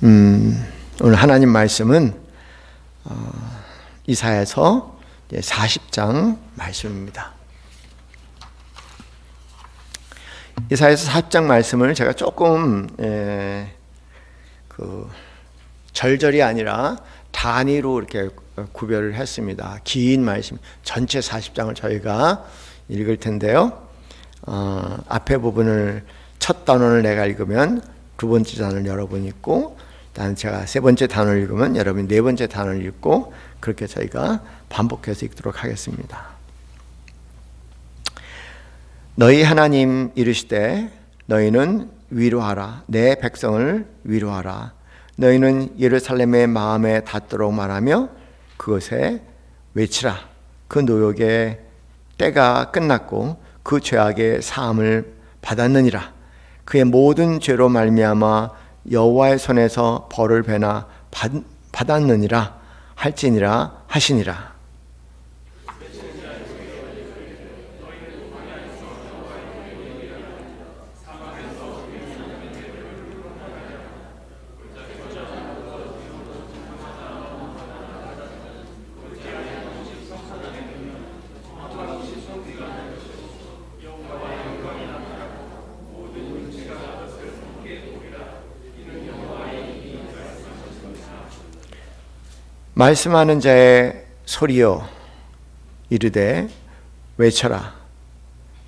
오늘 하나님 말씀은 이사야서 40장 말씀입니다. 이사야서 40장 말씀을 제가 조금 절절이 아니라 단위로 이렇게 구별을 했습니다. 긴 말씀, 전체 40장을 저희가 읽을 텐데요. 앞에 부분을 첫 단원을 내가 읽으면 두 번째 단원을 여러분 읽고, 다음 제가 세 번째 단원을 읽으면 여러분이 네 번째 단원을 읽고, 그렇게 저희가 반복해서 읽도록 하겠습니다. 너희 하나님 이르시되 너희는 위로하라. 내 백성을 위로하라. 너희는 예루살렘의 마음에 닿도록 말하며 그것에 외치라. 그 노역의 때가 끝났고 그 죄악의 사함을 받았느니라. 그의 모든 죄로 말미암아 여호와의 손에서 벌을 배나 받았느니라 할지니라 하시니라. 말씀하는 자의 소리여 이르되 외쳐라.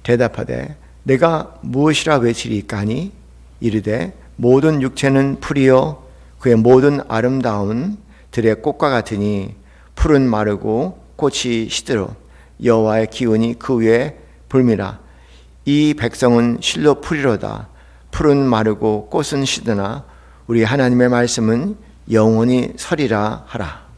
대답하되 내가 무엇이라 외치리까 하니 이르되 모든 육체는 풀이요 그의 모든 아름다운 들의 꽃과 같으니 풀은 마르고 꽃이 시들어 여호와의 기운이 그 위에 불미라. 이 백성은 실로 풀이로다. 풀은 마르고 꽃은 시드나 우리 하나님의 말씀은 영원히 서리라 하라.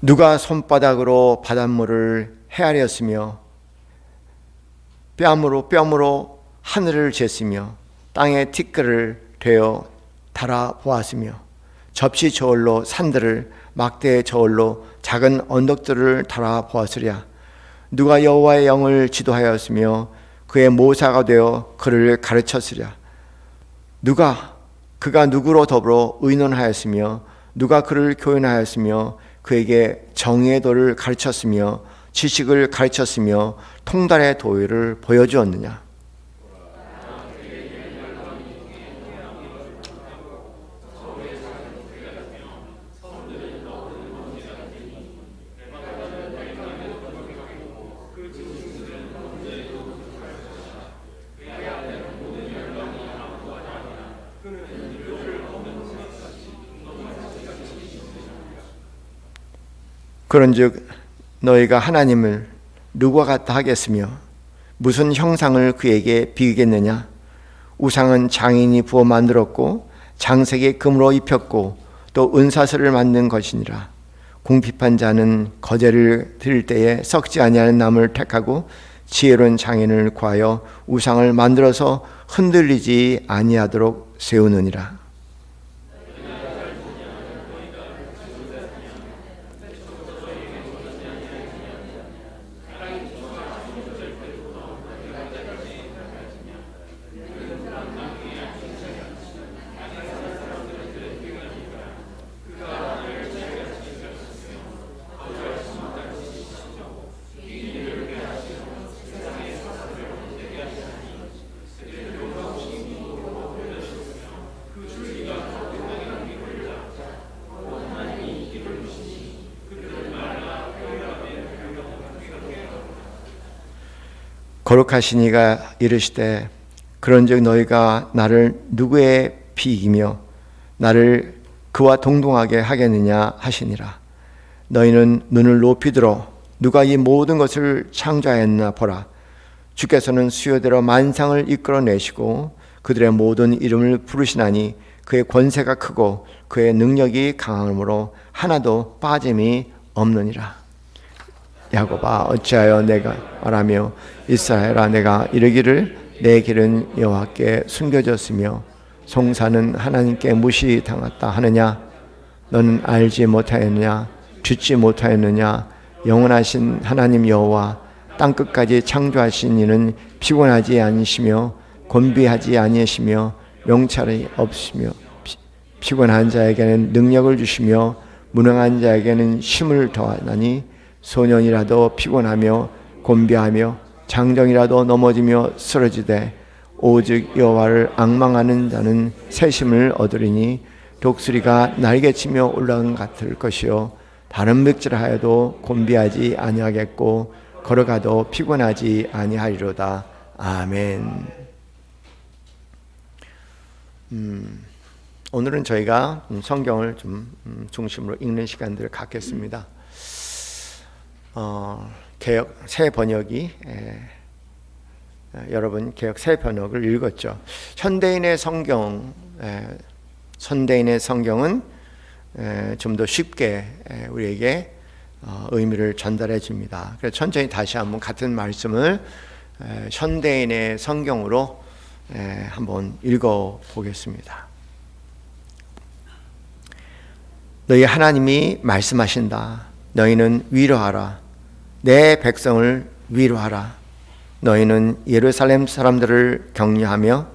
누가 손바닥으로 바닷물을 헤아렸으며 뺨으로 하늘을 쟀으며 땅에 티끌을 되어 달아보았으며 접시 저울로 산들을 막대의 저울로 작은 언덕들을 달아보았으랴. 누가 여호와의 영을 지도하였으며 그의 모사가 되어 그를 가르쳤으랴. 그가 누구로 더불어 의논하였으며 누가 그를 교훈하였으며 그에게 정의의 도를 가르쳤으며 지식을 가르쳤으며 통달의 도를 보여주었느냐. 그런즉 너희가 하나님을 누구와 같다 하겠으며 무슨 형상을 그에게 비기겠느냐. 우상은 장인이 부어 만들었고 장색에 금으로 입혔고 또 은사슬을 만든 것이니라. 궁핍한 자는 거제를 드릴 때에 썩지 아니하는 나무를 택하고 지혜로운 장인을 구하여 우상을 만들어서 흔들리지 아니하도록 세우느니라. 거룩하신 이가 이르시되 그런즉 너희가 나를 누구의 비이기며 나를 그와 동등하게 하겠느냐 하시니라. 너희는 눈을 높이 들어 누가 이 모든 것을 창조하였나 보라. 주께서는 수요대로 만상을 이끌어내시고 그들의 모든 이름을 부르시나니 그의 권세가 크고 그의 능력이 강함으로 하나도 빠짐이 없느니라. 야곱아 어찌하여 내가 말하며 이스라엘아 내가 이르기를 내 길은 여호와께 숨겨졌으며 송사는 하나님께 무시당했다 하느냐. 너는 알지 못하였느냐 듣지 못하였느냐. 영원하신 하나님 여호와 땅끝까지 창조하신 이는 피곤하지 않으시며 곤비하지 아니하시며 명찰이 없으시며 피곤한 자에게는 능력을 주시며 무능한 자에게는 힘을 더하나니 소년이라도 피곤하며 곤비하며 장정이라도 넘어지며 쓰러지되 오직 여호와를 앙망하는 자는 새 힘을 얻으리니 독수리가 날개치며 올라간 같을 것이요 다른 멱지를 하여도 곤비하지 아니하겠고 걸어가도 피곤하지 아니하리로다. 아멘. 오늘은 저희가 성경을 좀 중심으로 읽는 시간들을 갖겠습니다. 개역 새 번역이 여러분 개역 새 번역을 읽었죠. 현대인의 성경은 좀 더 쉽게 우리에게 의미를 전달해 줍니다. 그래서 천천히 다시 한번 같은 말씀을 현대인의 성경으로 한번 읽어 보겠습니다. 너희 하나님이 말씀하신다. 너희는 위로하라. 내 백성을 위로하라. 너희는 예루살렘 사람들을 격려하며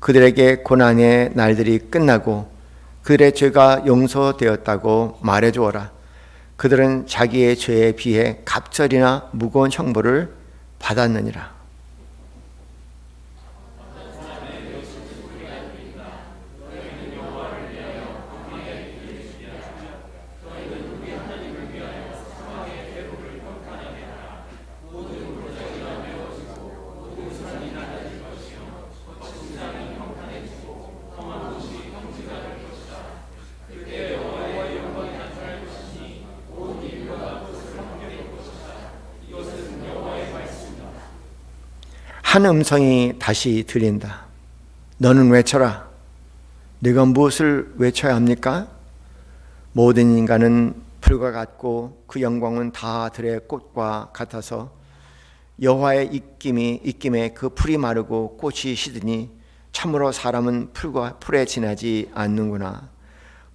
그들에게 고난의 날들이 끝나고 그들의 죄가 용서되었다고 말해주어라. 그들은 자기의 죄에 비해 갑절이나 무거운 형벌을 받았느니라. 한 음성이 다시 들린다. 너는 외쳐라. 네가 무엇을 외쳐야 합니까? 모든 인간은 풀과 같고 그 영광은 다 들의 꽃과 같아서 여호와의 입김에 그 풀이 마르고 꽃이 시드니 참으로 사람은 풀에 지나지 않는구나.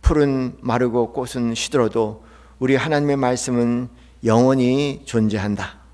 풀은 마르고 꽃은 시들어도 우리 하나님의 말씀은 영원히 존재한다.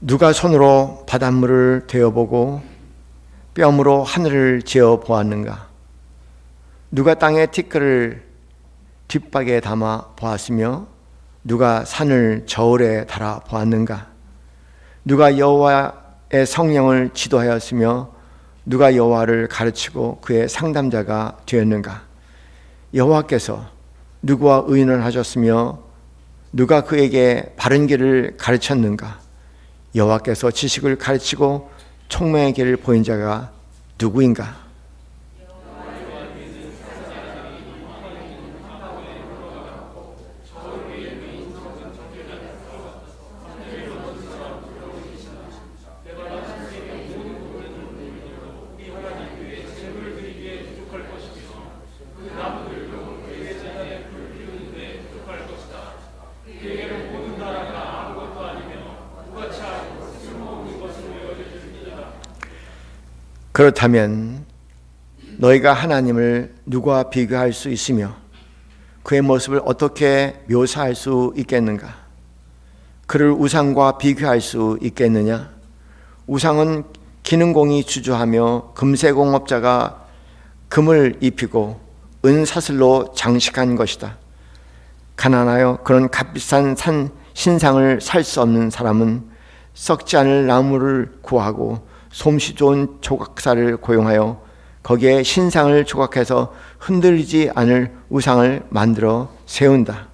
누가 손으로 바닷물을 데워보고 뼘으로 하늘을 지어 보았는가? 누가 땅의 티끌을 뒷박에 담아 보았으며 누가 산을 저울에 달아 보았는가? 누가 여호와의 성령을 지도하였으며 누가 여호와를 가르치고 그의 상담자가 되었는가? 여호와께서 누구와 의논을 하셨으며 누가 그에게 바른 길을 가르쳤는가? 여호와께서 지식을 가르치고 총명의 길을 보인 자가 누구인가? 그렇다면 너희가 하나님을 누구와 비교할 수 있으며 그의 모습을 어떻게 묘사할 수 있겠는가? 그를 우상과 비교할 수 있겠느냐? 우상은 기능공이 주저하며 금세공업자가 금을 입히고 은사슬로 장식한 것이다. 가난하여 그런 값비싼 신상을 살 수 없는 사람은 썩지 않을 나무를 구하고 솜씨 좋은 조각사를 고용하여 거기에 신상을 조각해서 흔들리지 않을 우상을 만들어 세운다.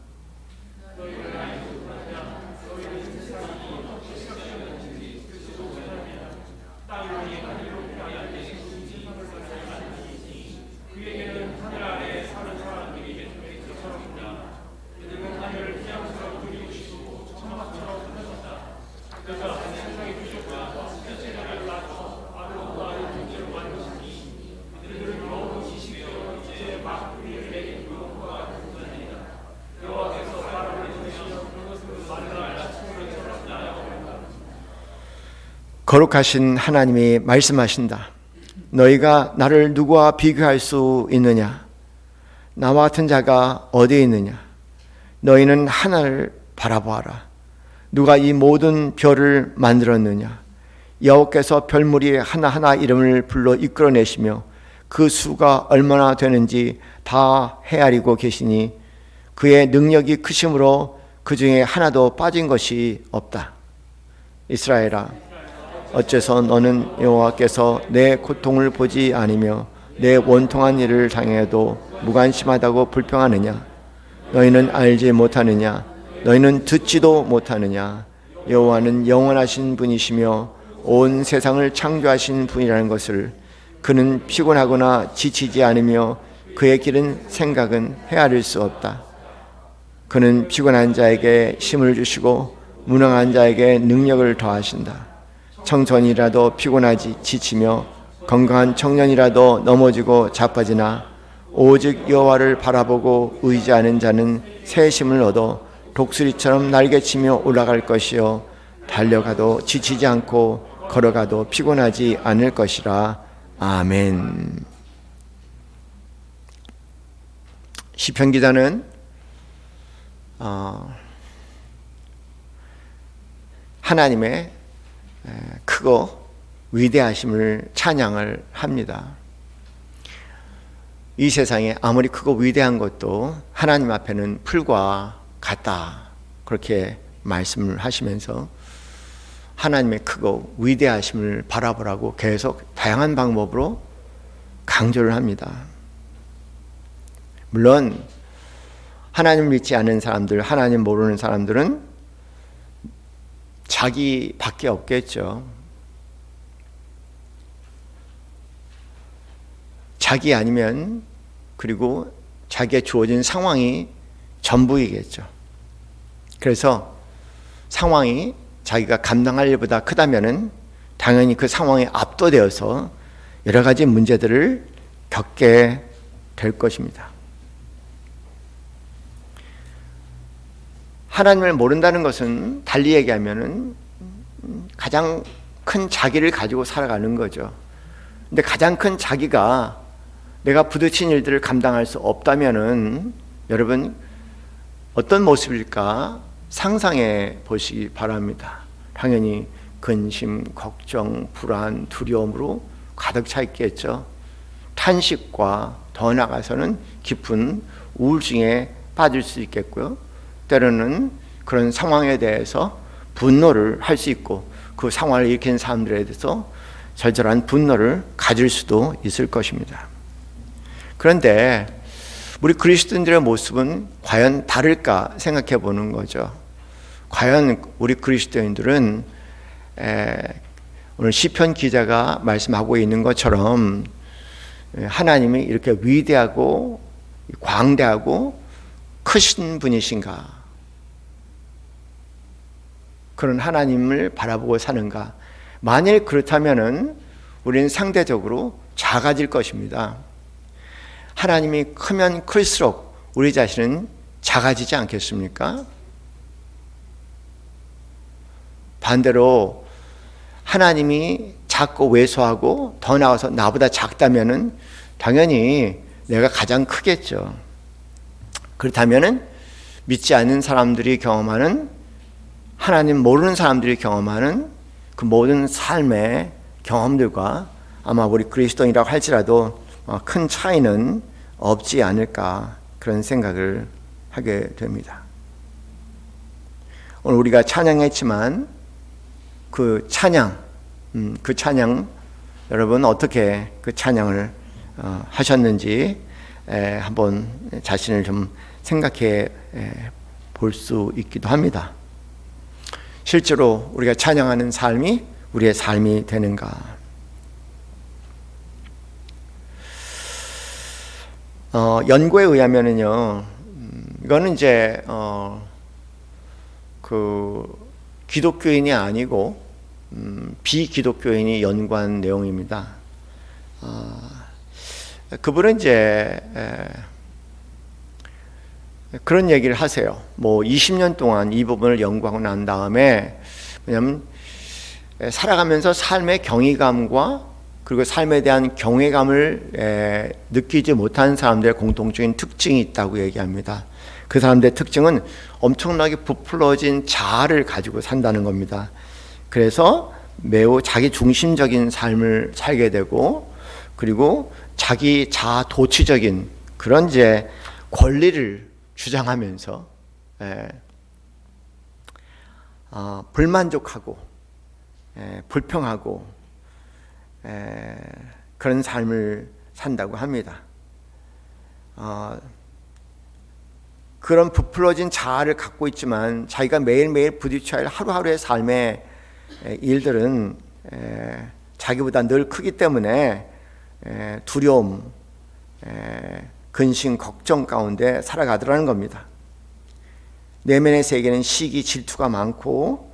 거룩하신 하나님이 말씀하신다. 너희가 나를 누구와 비교할 수 있느냐? 나와 같은 자가 어디에 있느냐? 너희는 하나를 바라보아라. 누가 이 모든 별을 만들었느냐? 여호와께서 별무리 하나하나 이름을 불러 이끌어내시며 그 수가 얼마나 되는지 다 헤아리고 계시니 그의 능력이 크심으로 그 중에 하나도 빠진 것이 없다. 이스라엘아, 어째서 너는 여호와께서 내 고통을 보지 아니며 내 원통한 일을 당해도 무관심하다고 불평하느냐? 너희는 알지 못하느냐? 너희는 듣지도 못하느냐? 여호와는 영원하신 분이시며 온 세상을 창조하신 분이라는 것을, 그는 피곤하거나 지치지 않으며 그의 길은 생각은 헤아릴 수 없다. 그는 피곤한 자에게 힘을 주시고 무능한 자에게 능력을 더하신다. 청소년이라도 피곤하지 지치며 건강한 청년이라도 넘어지고 자빠지나 오직 여호와를 바라보고 의지하는 자는 새 힘을 얻어 독수리처럼 날개치며 올라갈 것이요 달려가도 지치지 않고 걸어가도 피곤하지 않을 것이라. 아멘. 시편 기자는 하나님의 크고 위대하심을 찬양을 합니다. 이 세상에 아무리 크고 위대한 것도 하나님 앞에는 풀과 같다, 그렇게 말씀을 하시면서 하나님의 크고 위대하심을 바라보라고 계속 다양한 방법으로 강조를 합니다. 물론 하나님을 믿지 않는 사람들, 하나님 모르는 사람들은 자기밖에 없겠죠. 자기 아니면, 그리고 자기에 주어진 상황이 전부이겠죠. 그래서 상황이 자기가 감당할 일보다 크다면은 당연히 그 상황에 압도되어서 여러 가지 문제들을 겪게 될 것입니다. 하나님을 모른다는 것은 달리 얘기하면은 가장 큰 자기를 가지고 살아가는 거죠. 근데 가장 큰 자기가 내가 부딪힌 일들을 감당할 수 없다면은 여러분 어떤 모습일까 상상해 보시기 바랍니다. 당연히 근심, 걱정, 불안, 두려움으로 가득 차 있겠죠. 탄식과 더 나아가서는 깊은 우울증에 빠질 수 있겠고요. 때로는 그런 상황에 대해서 분노를 할 수 있고 그 상황을 일으킨 사람들에 대해서 절절한 분노를 가질 수도 있을 것입니다. 그런데 우리 그리스도인들의 모습은 과연 다를까 생각해 보는 거죠. 과연 우리 그리스도인들은 오늘 시편 기자가 말씀하고 있는 것처럼 하나님이 이렇게 위대하고 광대하고 크신 분이신가? 그런 하나님을 바라보고 사는가? 만일 그렇다면은 우리는 상대적으로 작아질 것입니다. 하나님이 크면 클수록 우리 자신은 작아지지 않겠습니까? 반대로 하나님이 작고 왜소하고 더 나아가서 나보다 작다면은 당연히 내가 가장 크겠죠. 그렇다면은 믿지 않는 사람들이 경험하는, 하나님 모르는 사람들이 경험하는 그 모든 삶의 경험들과 아마 우리 그리스도인이라고 할지라도 큰 차이는 없지 않을까, 그런 생각을 하게 됩니다. 오늘 우리가 찬양했지만 그 찬양 여러분 어떻게 그 찬양을 하셨는지 한번 자신을 좀 생각해 볼 수 있기도 합니다. 실제로 우리가 찬양하는 삶이 우리의 삶이 되는가? 연구에 의하면은요, 이거는 이제 그 기독교인이 아니고 비기독교인이 연구한 내용입니다. 그분은 이제 그런 얘기를 하세요. 뭐 20년 동안 이 부분을 연구하고 난 다음에, 왜냐하면 살아가면서 삶의 경이감과 그리고 삶에 대한 경외감을 느끼지 못한 사람들의 공통적인 특징이 있다고 얘기합니다. 그 사람들의 특징은 엄청나게 부풀어진 자아를 가지고 산다는 겁니다. 그래서 매우 자기 중심적인 삶을 살게 되고, 그리고 자기 자아 도취적인 그런 이제 권리를 주장하면서 불만족하고 불평하고 그런 삶을 산다고 합니다. 그런 부풀어진 자아를 갖고 있지만 자기가 매일매일 부딪혀야 할 하루하루의 삶의 일들은 자기보다 늘 크기 때문에 두려움, 근심, 걱정 가운데 살아가더라는 겁니다. 내면의 세계는 시기, 질투가 많고,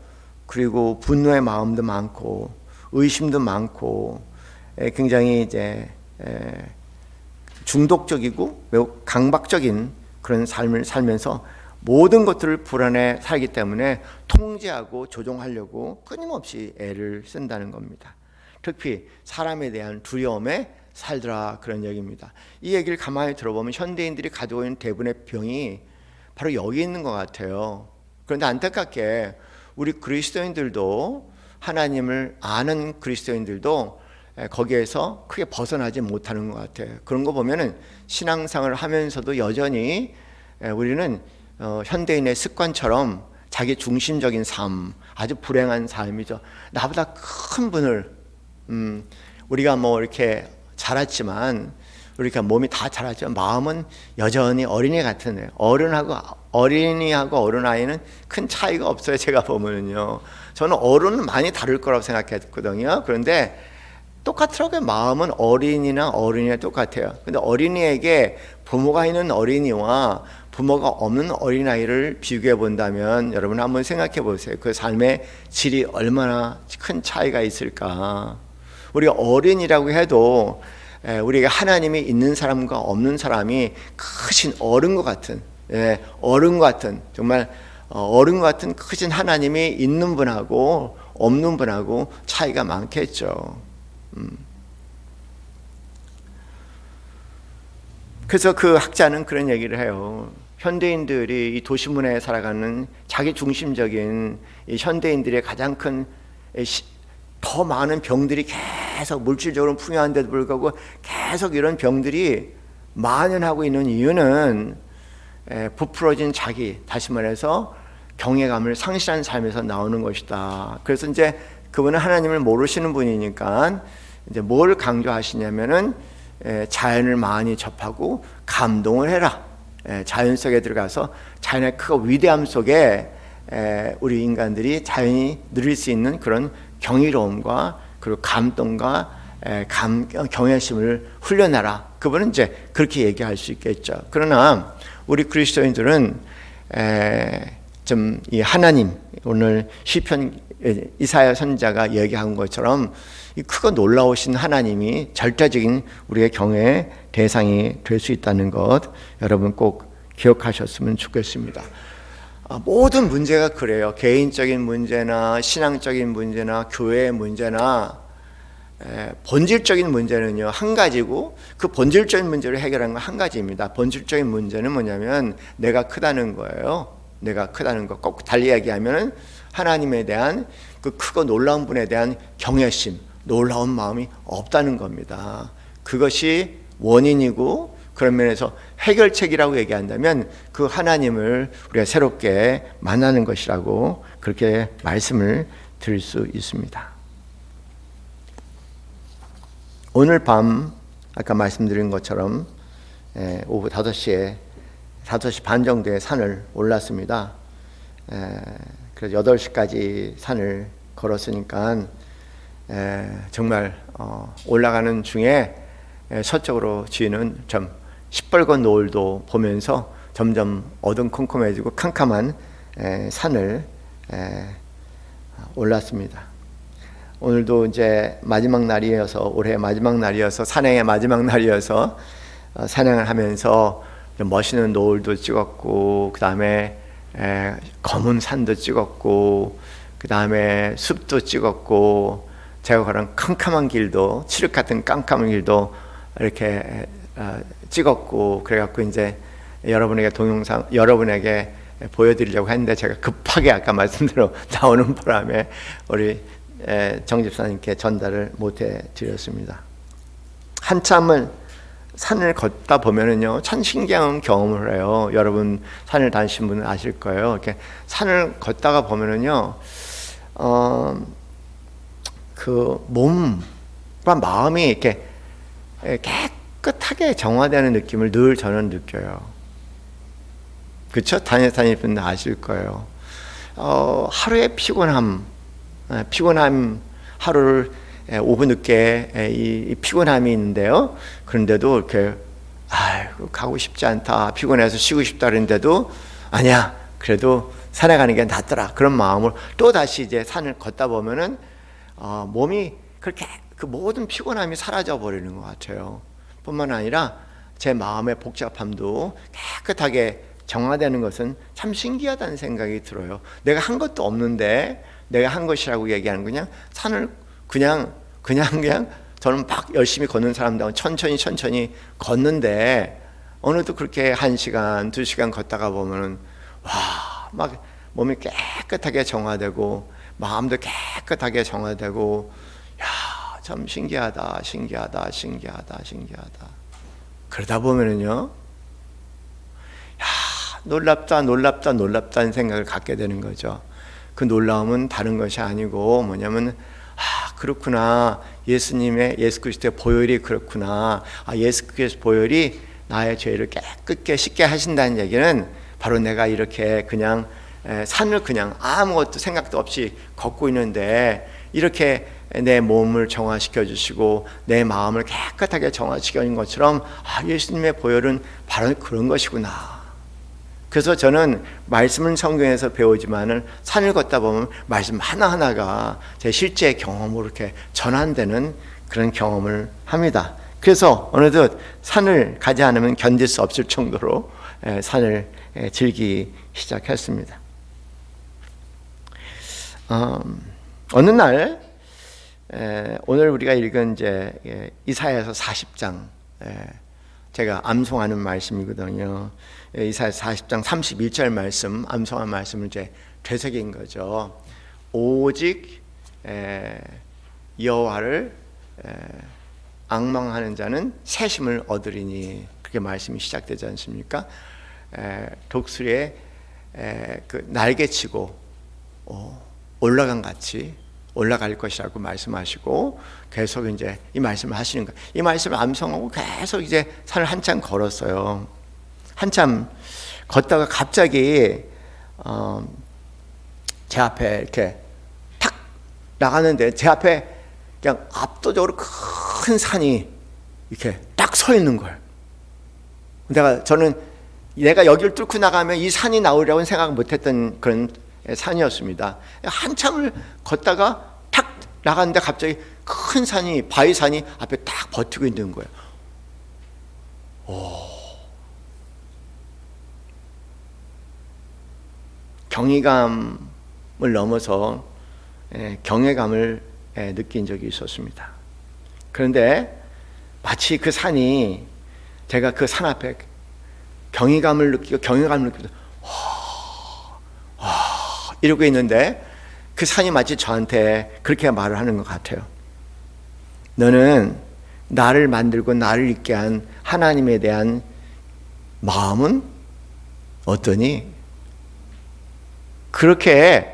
그리고 분노의 마음도 많고, 의심도 많고, 굉장히 이제 중독적이고 매우 강박적인 그런 삶을 살면서 모든 것들을 불안해 살기 때문에 통제하고 조종하려고 끊임없이 애를 쓴다는 겁니다. 특히 사람에 대한 두려움에 살더라, 그런 얘기입니다. 이 얘기를 가만히 들어보면 현대인들이 가지고 있는 대부분의 병이 바로 여기 있는 것 같아요. 그런데 안타깝게 우리 그리스도인들도, 하나님을 아는 그리스도인들도 거기에서 크게 벗어나지 못하는 것 같아요. 그런 거 보면은 신앙생활을 하면서도 여전히 우리는 현대인의 습관처럼 자기 중심적인 삶, 아주 불행한 삶이죠. 나보다 큰 분을 우리가 뭐 이렇게 자랐지만, 우리가 몸이 다 자랐지만 마음은 여전히 어린애 같은 애. 어린이하고 어른아이는 큰 차이가 없어요. 제가 보면은요. 저는 어른은 많이 다를 거라고 생각했거든요. 그런데 똑같더라고요. 마음은 어린이나 어린이와 똑같아요. 근데 어린이에게 부모가 있는 어린이와 부모가 없는 어린아이를 비교해 본다면 여러분 한번 생각해 보세요. 그 삶의 질이 얼마나 큰 차이가 있을까. 우리가 어린이라고 해도 우리가 하나님이 있는 사람과 없는 사람이 크신 어른과 같은, 어른과 같은, 정말 어른과 같은 크신 하나님이 있는 분하고 없는 분하고 차이가 많겠죠. 그래서 그 학자는 그런 얘기를 해요. 현대인들이 이 도시문화에 살아가는 자기 중심적인 이 현대인들의 가장 큰 더 많은 병들이 계속 물질적으로 풍요한데도 불구하고 계속 이런 병들이 만연하고 있는 이유는 부풀어진 자기, 다시 말해서 경외감을 상실한 삶에서 나오는 것이다. 그래서 이제 그분은 하나님을 모르시는 분이니까 이제 뭘 강조하시냐면은 자연을 많이 접하고 감동을 해라. 자연 속에 들어가서 자연의 크고 위대함 속에 우리 인간들이 자연히 누릴 수 있는 그런 경이로움과 그리고 감동과 경외심을 훈련하라. 그분은 이제 그렇게 얘기할 수 있겠죠. 그러나 우리 그리스도인들은 좀 이 하나님, 오늘 시편 이사야 선지자가 얘기한 것처럼 이 크고 놀라우신 하나님이 절대적인 우리의 경외의 대상이 될 수 있다는 것, 여러분 꼭 기억하셨으면 좋겠습니다. 모든 문제가 그래요. 개인적인 문제나 신앙적인 문제나 교회의 문제나 본질적인 문제는요 한 가지고, 그 본질적인 문제를 해결하는 건 한 가지입니다. 본질적인 문제는 뭐냐면 내가 크다는 거예요. 내가 크다는 거. 꼭 달리 얘기하면 하나님에 대한 그 크고 놀라운 분에 대한 경외심, 놀라운 마음이 없다는 겁니다. 그것이 원인이고 그런 면에서 해결책이라고 얘기한다면 그 하나님을 우리가 새롭게 만나는 것이라고 그렇게 말씀을 드릴 수 있습니다. 오늘 밤 아까 말씀드린 것처럼 오후 5시 반 정도에 산을 올랐습니다. 그래서 8시까지 산을 걸었으니까 정말 올라가는 중에 서쪽으로 지는 좀 시뻘건 노을도 보면서 점점 어둠컴컴해지고 캄캄한 산을 올랐습니다. 오늘도 이제 마지막 날이어서 올해 마지막 날이어서 산행의 마지막 날이어서 산행을 하면서 좀 멋있는 노을도 찍었고 그 다음에 검은 산도 찍었고 그 다음에 숲도 찍었고 제가 걸은 캄캄한 길도 칠흑 같은 깜깜한 길도 이렇게 찍었고 그래갖고 이제 여러분에게 보여드리려고 했는데 제가 급하게 아까 말씀대로 나오는 바람에 우리 정 집사님께 전달을 못해 드렸습니다. 한참을 산을 걷다 보면은요, 참 신기한 경험을 해요. 여러분 산을 다니신 분은 아실 거예요. 이렇게 산을 걷다가 보면은요, 그 몸과 마음이 이렇게 깨끗하게 정화되는 느낌을 늘 저는 느껴요. 그렇죠? 다니신 분은 아실 거예요. 하루의 피곤함 하루를 오후 늦게 이 피곤함이 있는데요. 그런데도 이렇게 가고 싶지 않다, 피곤해서 쉬고 싶다 그랬는데도 아니야, 그래도 산에 가는 게 낫더라, 그런 마음으로 또 다시 이제 산을 걷다 보면은 몸이 그렇게 그 모든 피곤함이 사라져 버리는 것 같아요. 뿐만 아니라 제 마음의 복잡함도 깨끗하게 정화되는 것은 참 신기하다는 생각이 들어요. 내가 한 것도 없는데 내가 한 것이라고 얘기하는 그냥 산을 그냥 저는 막 열심히 걷는 사람다운 천천히 걷는데 어느덧 그렇게 1시간, 2시간 걷다가 보면은 막 몸이 깨끗하게 정화되고 마음도 깨끗하게 정화되고 참 신기하다. 그러다 보면은요, 놀랍다는 생각을 갖게 되는 거죠. 그 놀라움은 다른 것이 아니고 뭐냐면 그렇구나, 예수 그리스도의 보혈이 그렇구나. 예수 그리스도의 보혈이 나의 죄를 깨끗게 씻게 하신다는 얘기는 바로 내가 이렇게 그냥 산을 그냥 아무것도 생각도 없이 걷고 있는데 이렇게 내 몸을 정화시켜 주시고 내 마음을 깨끗하게 정화시켜 주는 것처럼 예수님의 보혈은 바로 그런 것이구나. 그래서 저는 말씀은 성경에서 배우지만은 산을 걷다 보면 말씀 하나하나가 제 실제 경험으로 이렇게 전환되는 그런 경험을 합니다. 그래서 어느덧 산을 가지 않으면 견딜 수 없을 정도로 산을 즐기기 시작했습니다. 어느 날 오늘 우리가 읽은 이제 이사야서 40장, 제가 암송하는 말씀이거든요. 이사야서 40장 31절 말씀, 암송한 말씀을 이제 되새긴 거죠. 오직 여호와를 앙망하는 자는 새심을 얻으리니, 그렇게 말씀이 시작되지 않습니까? 독수리에 그 날개치고 올라간 같이 올라갈 것이라고 말씀하시고 계속 이제 이 말씀을 하시는 거예요. 이 말씀을 암송하고 계속 이제 산을 한참 걸었어요. 한참 걷다가 갑자기 제 앞에 이렇게 탁 나가는데 제 앞에 그냥 압도적으로 큰 산이 이렇게 딱 서 있는 거예요. 저는 내가 여기를 뚫고 나가면 이 산이 나오리라고는 생각 못했던 그런 산이었습니다. 한참을 걷다가 탁 나갔는데 갑자기 큰 산이, 바위산이 앞에 딱 버티고 있는 거예요. 경이감을 넘어서 경외감을 느낀 적이 있었습니다. 그런데 마치 그 산이, 제가 그 산 앞에 경외감을 느끼고 이러고 있는데 그 산이 마치 저한테 그렇게 말을 하는 것 같아요. 너는 나를 만들고 나를 있게 한 하나님에 대한 마음은 어떠니? 그렇게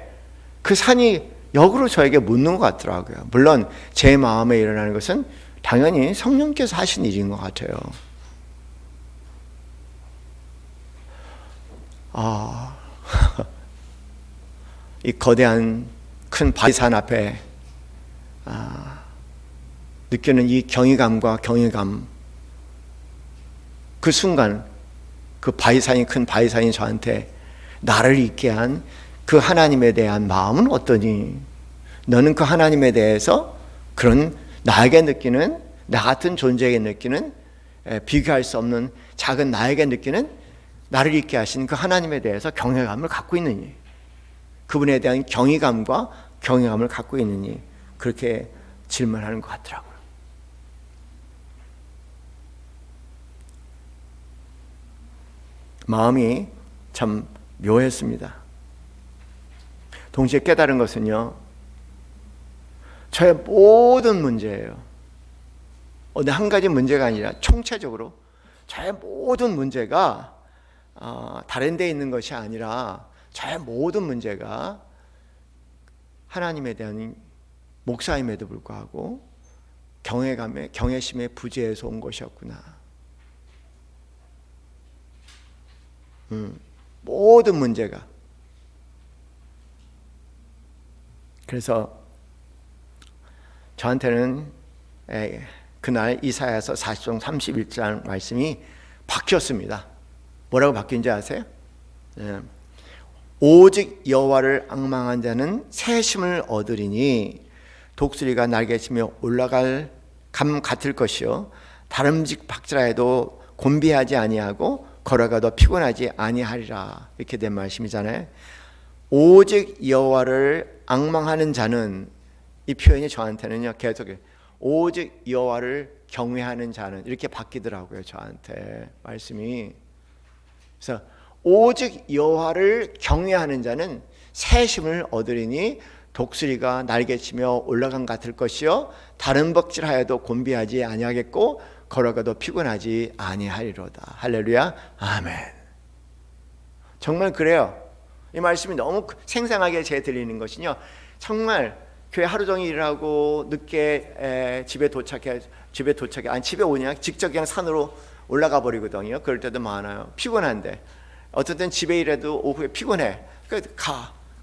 그 산이 역으로 저에게 묻는 것 같더라고요. 물론 제 마음에 일어나는 것은 당연히 성령께서 하신 일인 것 같아요. 이 거대한 큰 바위산 앞에 느끼는 이 경외감과 경외감, 그 순간 그 바위산이 큰 바위산이 저한테 나를 있게 한 그 하나님에 대한 마음은 어떠니? 너는 그 하나님에 대해서 그런 나에게 느끼는, 나 같은 존재에게 느끼는, 비교할 수 없는 작은 나에게 느끼는 나를 있게 하신 그 하나님에 대해서 경외감을 갖고 있느니, 그분에 대한 경외감과 경외감을 갖고 있느니, 그렇게 질문하는 것 같더라고요. 마음이 참 묘했습니다. 동시에 깨달은 것은요, 저의 모든 문제예요. 어느 한 가지 문제가 아니라 총체적으로 저의 모든 문제가 다른 데 있는 것이 아니라 저의 모든 문제가 하나님에 대한 목사임에도 불구하고 경외감의, 경외심의 부재에서 온 것이었구나. 모든 문제가. 그래서 저한테는 그날 이사야서 40장 31장 말씀이 바뀌었습니다. 뭐라고 바뀐지 아세요? 오직 여호와를 앙망한 자는 새 힘을 얻으리니 독수리가 날개치며 올라갈 감 같을 것이요 다름직 박질하여도 곤비하지 아니하고 걸어가도 피곤하지 아니하리라. 이렇게 된 말씀이잖아요. 오직 여호와를 앙망하는 자는, 이 표현이 저한테는요 계속 오직 여호와를 경외하는 자는 이렇게 바뀌더라고요. 저한테 말씀이. 그래서 오직 여호와를 경외하는 자는 새 힘을 얻으리니 독수리가 날개치며 올라간 같을 것이요 다른 벅질하여도 곤비하지 아니하겠고 걸어가도 피곤하지 아니하리로다. 할렐루야. 아멘. 정말 그래요. 이 말씀이 너무 생생하게 제 들리는 것은요, 정말 교회 하루 종일 일하고 늦게 집에 도착해 아니 집에 오냐 직접 그냥 산으로 올라가 버리거든요. 그럴 때도 많아요. 피곤한데 어떤 때는 집에 일해도 오후에 피곤해. 그래서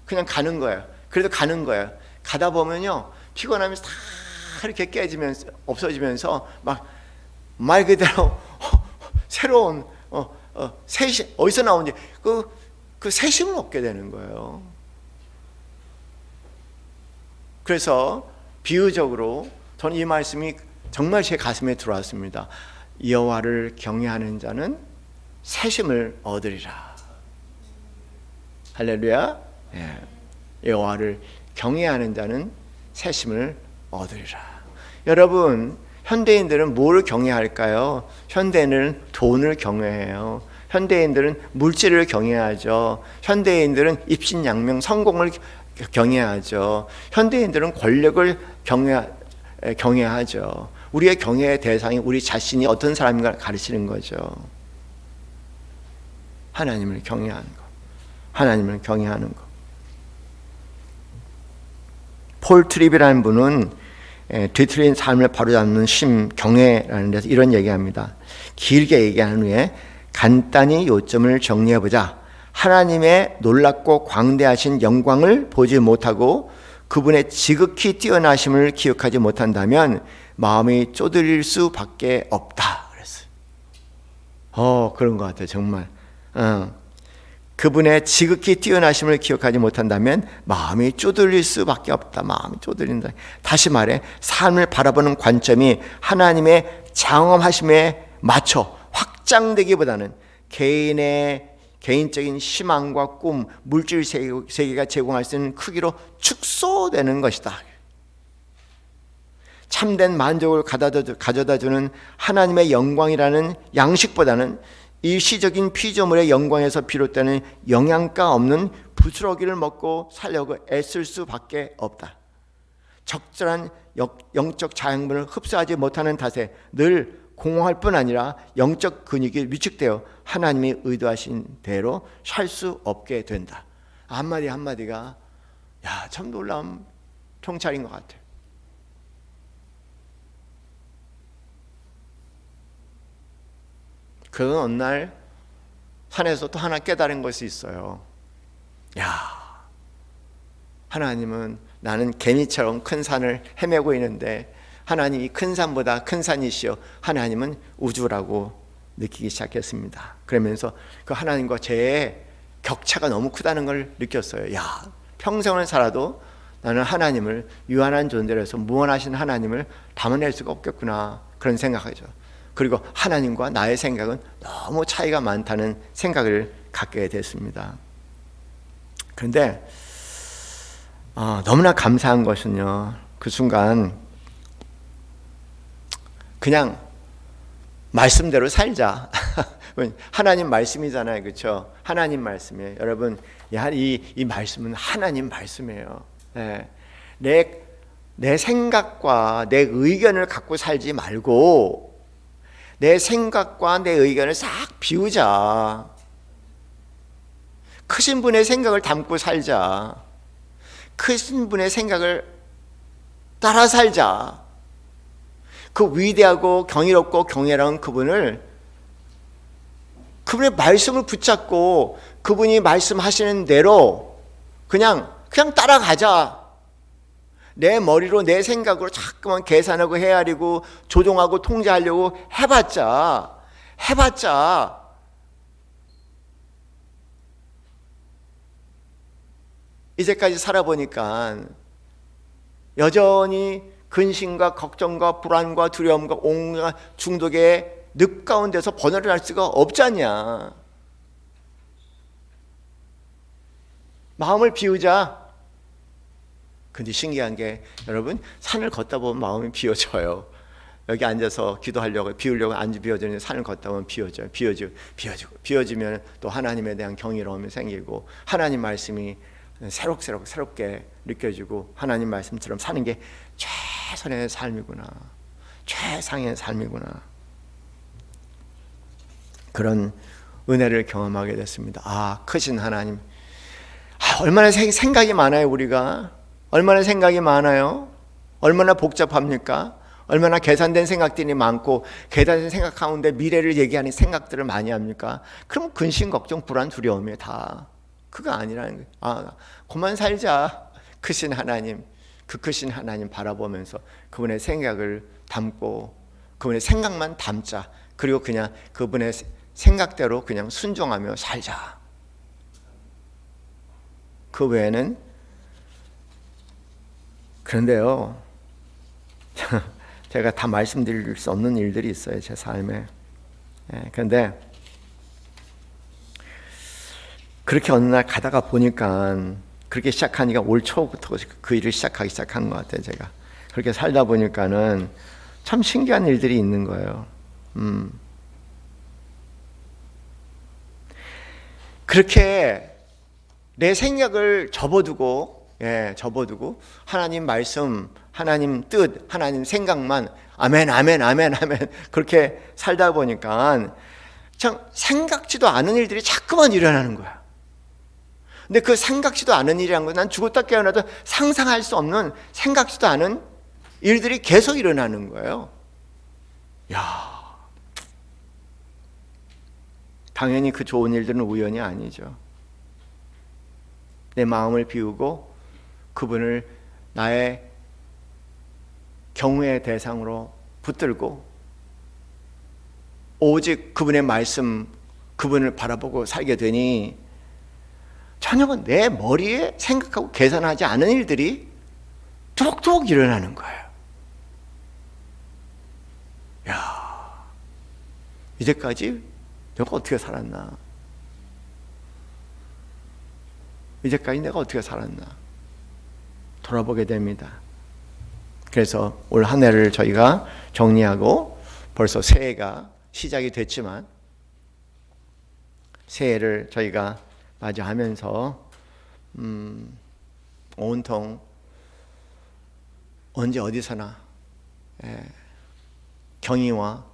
그냥 가는 거예요. 그래도 가는 거예요. 가다 보면요 피곤하면서 다 이렇게 깨지면서 없어지면서 막 말 그대로 새로운 새심, 어디서 나온지 그 새심을 얻게 되는 거예요. 그래서 비유적으로 저는 이 말씀이 정말 제 가슴에 들어왔습니다. 여호와를 경외하는 자는 새심을 얻으리라. 할렐루야. 여호와를 경외하는 자는 새심을 얻으리라. 여러분, 현대인들은 뭘 경외할까요? 현대인들은 돈을 경외해요. 현대인들은 물질을 경외하죠. 현대인들은 입신양명, 성공을 경외하죠. 현대인들은 권력을 경외하죠. 우리의 경외의 대상이 우리 자신이 어떤 사람인가 가르치는 거죠. 하나님을 경외하는 것. 하나님을 경외하는 것. 폴 트립이라는 분은 뒤틀린 삶을 바로잡는 심, 경외라는 데서 이런 얘기합니다. 길게 얘기한 후에 간단히 요점을 정리해보자. 하나님의 놀랍고 광대하신 영광을 보지 못하고 그분의 지극히 뛰어나심을 기억하지 못한다면 마음이 쪼들릴 수밖에 없다. 그랬어요. 그런 것 같아요. 정말. 그분의 지극히 뛰어나심을 기억하지 못한다면 마음이 쪼들릴 수밖에 없다. 마음이 쪼들린다. 다시 말해 삶을 바라보는 관점이 하나님의 장엄하심에 맞춰 확장되기보다는 개인의 개인적인 희망과 꿈, 물질 세계가 제공할 수 있는 크기로 축소되는 것이다. 참된 만족을 가져다주는 하나님의 영광이라는 양식보다는 일시적인 피조물의 영광에서 비롯되는 영양가 없는 부스러기를 먹고 살려고 애쓸 수밖에 없다. 적절한 영적 자양분을 흡수하지 못하는 탓에 늘 공허할 뿐 아니라 영적 근육이 위축되어 하나님이 의도하신 대로 살 수 없게 된다. 한마디 한마디가 참 놀라운 통찰인 것 같아요. 그런 어느 날 산에서 또 하나 깨달은 것이 있어요. 하나님은 나는 개미처럼 큰 산을 헤매고 있는데 하나님이 큰 산보다 큰 산이시여 하나님은 우주라고 느끼기 시작했습니다. 그러면서 그 하나님과 제 격차가 너무 크다는 걸 느꼈어요. 평생을 살아도 나는 하나님을 유한한 존재로서 무한하신 하나님을 담아낼 수가 없겠구나, 그런 생각하죠. 그리고 하나님과 나의 생각은 너무 차이가 많다는 생각을 갖게 됐습니다. 그런데 너무나 감사한 것은요, 그 순간 그냥 말씀대로 살자. 하나님 말씀이잖아요, 그렇죠? 하나님 말씀이에요. 여러분, 이 말씀은 하나님 말씀이에요. 내 생각과 내 의견을 갖고 살지 말고 내 생각과 내 의견을 싹 비우자. 크신 분의 생각을 담고 살자. 크신 분의 생각을 따라 살자. 그 위대하고 경이롭고 경외로운 그분의 말씀을 붙잡고 그분이 말씀하시는 대로 그냥 따라가자. 내 머리로 내 생각으로 자꾸만 계산하고 헤아리고 조종하고 통제하려고 해봤자 이제까지 살아보니까 여전히 근심과 걱정과 불안과 두려움과 온갖 중독의 늪 가운데서 벗어날 수가 없잖냐. 마음을 비우자. 근데 신기한 게 여러분, 산을 걷다 보면 마음이 비워져요. 여기 앉아서 기도하려고 비우려고 비워지는데 산을 걷다 보면 비워지면 또 하나님에 대한 경이로움이 생기고 하나님 말씀이 새롭게 느껴지고 하나님 말씀처럼 사는 게 최선의 삶이구나, 최상의 삶이구나, 그런 은혜를 경험하게 됐습니다. 크신 하나님. 얼마나 생각이 많아요. 우리가 얼마나 생각이 많아요. 얼마나 복잡합니까? 얼마나 계산된 생각들이 많고 계산된 생각 가운데 미래를 얘기하는 생각들을 많이 합니까? 그럼 근심, 걱정, 불안, 두려움이 다 그거 아니라는 거예요. 그만 살자. 크신 하나님, 그 크신 하나님 바라보면서 그분의 생각을 담고 그분의 생각만 담자. 그리고 그냥 그분의 생각대로 그냥 순종하며 살자. 그 외에는. 그런데요, 제가 다 말씀드릴 수 없는 일들이 있어요, 제 삶에. 그런데 그렇게 어느 날 가다가 보니까 그렇게 시작하니까 올 초부터 그 일을 시작하기 시작한 것 같아요. 제가 그렇게 살다 보니까는 참 신기한 일들이 있는 거예요. 그렇게 내 생각을 접어두고 하나님 말씀, 하나님 뜻, 하나님 생각만 아멘 그렇게 살다 보니까 참 생각지도 않은 일들이 자꾸만 일어나는 거야. 근데 그 생각지도 않은 일이란 건 난 죽었다 깨어나도 상상할 수 없는 생각지도 않은 일들이 계속 일어나는 거예요. 당연히 그 좋은 일들은 우연이 아니죠. 내 마음을 비우고 그분을 나의 경외의 대상으로 붙들고 오직 그분의 말씀, 그분을 바라보고 살게 되니 전혀 내 머리에 생각하고 계산하지 않은 일들이 툭툭 일어나는 거예요. 이제까지 내가 어떻게 살았나? 이제까지 내가 어떻게 살았나? 돌아보게 됩니다. 그래서 올 한 해를 저희가 정리하고 벌써 새해가 시작이 됐지만 새해를 저희가 맞이하면서 온통 언제 어디서나 경의와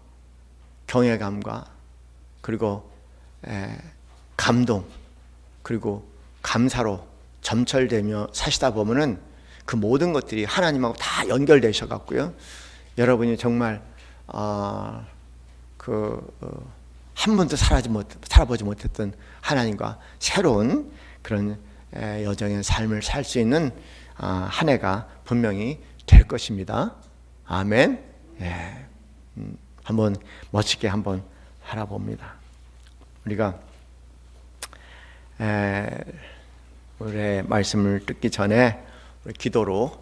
경외감과 그리고 감동 그리고 감사로 점철되며 사시다 보면은 그 모든 것들이 하나님하고 다 연결되셔 갖고요. 여러분이 정말 한 번도 살아보지 못했던 하나님과 새로운 그런 여정의 삶을 살 수 있는 한 해가 분명히 될 것입니다. 아멘. 한번 멋지게 한번 살아봅니다. 우리가 올해 말씀을 듣기 전에 우리 기도로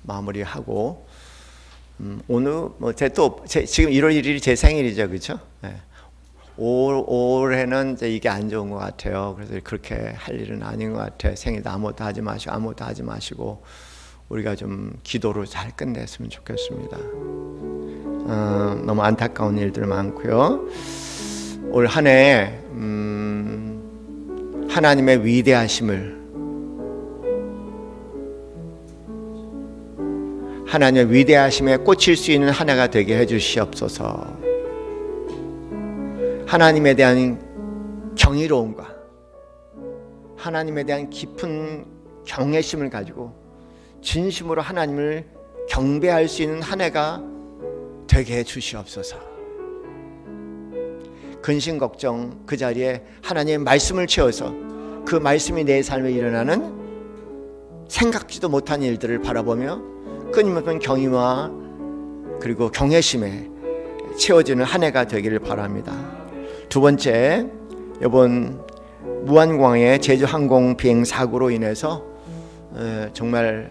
마무리하고 오늘 지금 1월 1일이 제 생일이죠, 그렇죠? 올해는 이제 이게 안 좋은 것 같아요. 그래서 그렇게 할 일은 아닌 것 같아요. 생일도 아무것도 하지 마시고 우리가 좀 기도로 잘 끝냈으면 좋겠습니다. 너무 안타까운 일들 많고요. 올 한 해 하나님의 위대하심에 꽂힐 수 있는 한 해가 되게 해주시옵소서. 하나님에 대한 경이로움과 하나님에 대한 깊은 경외심을 가지고 진심으로 하나님을 경배할 수 있는 한 해가 되게 해주시옵소서. 근심 걱정 그 자리에 하나님의 말씀을 채워서 그 말씀이 내 삶에 일어나는 생각지도 못한 일들을 바라보며 끊임없는 경의와 그리고 경외심에 채워지는 한 해가 되기를 바랍니다. 두 번째, 이번 무안공항의 제주항공 비행 사고로 인해서 정말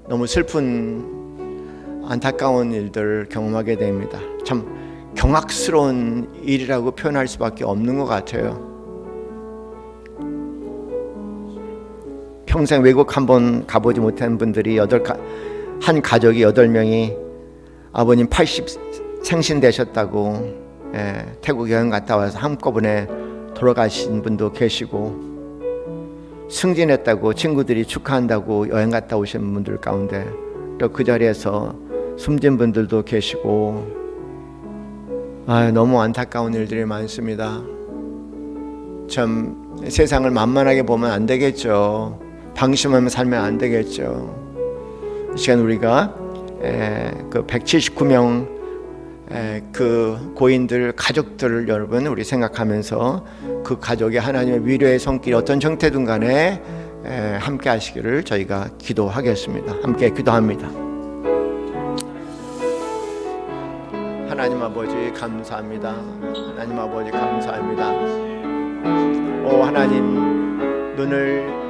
너무 슬픈 안타까운 일들을 경험하게 됩니다. 참 경악스러운 일이라고 표현할 수밖에 없는 것 같아요. 평생 외국 한번 가보지 못한 분들이 한 가족이 8명이 아버님 80 생신 되셨다고 태국 여행 갔다 와서 한꺼번에 돌아가신 분도 계시고, 승진했다고 친구들이 축하한다고 여행 갔다 오신 분들 가운데 또 그 자리에서 숨진 분들도 계시고, 너무 안타까운 일들이 많습니다. 참 세상을 만만하게 보면 안 되겠죠. 방심하며 살면 안 되겠죠. 이 시간 우리가 그 179명 그 고인들 가족들을 여러분 우리 생각하면서 그 가족의 하나님의 위로의 손길이 어떤 형태든 간에 함께 하시기를 저희가 기도하겠습니다. 함께 기도합니다. 하나님 아버지 감사합니다. 하나님 아버지 감사합니다. 오 하나님, 눈을